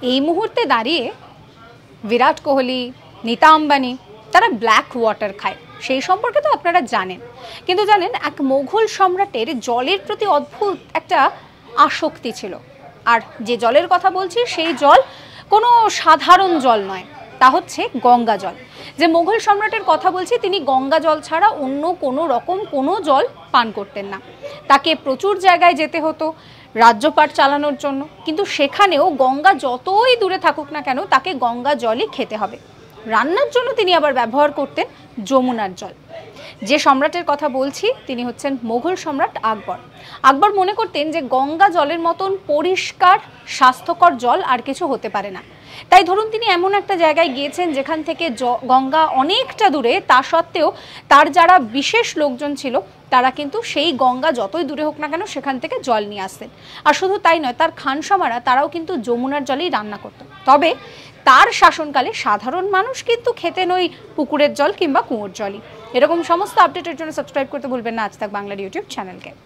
এই মুহূর্তে দাঁড়িয়ে বিরাট কোহলি, নীতা আম্বানি তারা ব্ল্যাক ওয়াটার খায়, সেই সম্পর্কে তো আপনারা জানেন। কিন্তু জানেন, এক মোঘল সম্রাটের জলের প্রতি অদ্ভুত একটা আসক্তি ছিল। আর যে জলের কথা বলছি সেই জল কোনো সাধারণ জল নয়, তা হচ্ছে গঙ্গা জল। যে মোঘল সম্রাটের কথা বলছি তিনি গঙ্গা জল ছাড়া অন্য কোনো রকম কোনো জল পান করতেন না। তাকে প্রচুর জায়গায় যেতে হতো রাজ্যপাট চালানোর জন্য, কিন্তু সেখানেও গঙ্গা যতই দূরে থাকুক না কেন তাকে গঙ্গা জলই খেতে হবে। রান্নার জন্য তিনি আবার ব্যবহার করতেন যমুনার জল। যে সম্রাটের কথা বলছি তিনি হচ্ছেন মোঘল সম্রাট আকবর। আকবর মনে করতেন যে গঙ্গা জলের মতন পরিষ্কার স্বাস্থ্যকর জল আর কিছু হতে পারে না। তাই ধরুন তিনি এমন একটা জায়গায় গিয়েছেন যেখান থেকে গঙ্গা অনেকটা দূরে, তা সত্ত্বেও তার যারা বিশেষ লোকজন ছিল তারা কিন্তু সেই গঙ্গা যতই দূরে হোক না কেন সেখান থেকে জল নিয়ে আসতেন। আর শুধু তাই নয়, তার খানসামারা তারাও কিন্তু যমুনার জলেই রান্না করত। তবে তার শাসনকালে সাধারণ মানুষ কিন্তু খেতেন ওই পুকুরের জল কিংবা কুয়োর জলই। এরকম সমস্ত আপডেটের জন্য সাবস্ক্রাইব করতে ভুলবেন না আজ তাক বাংলার ইউটিউব চ্যানেলকে।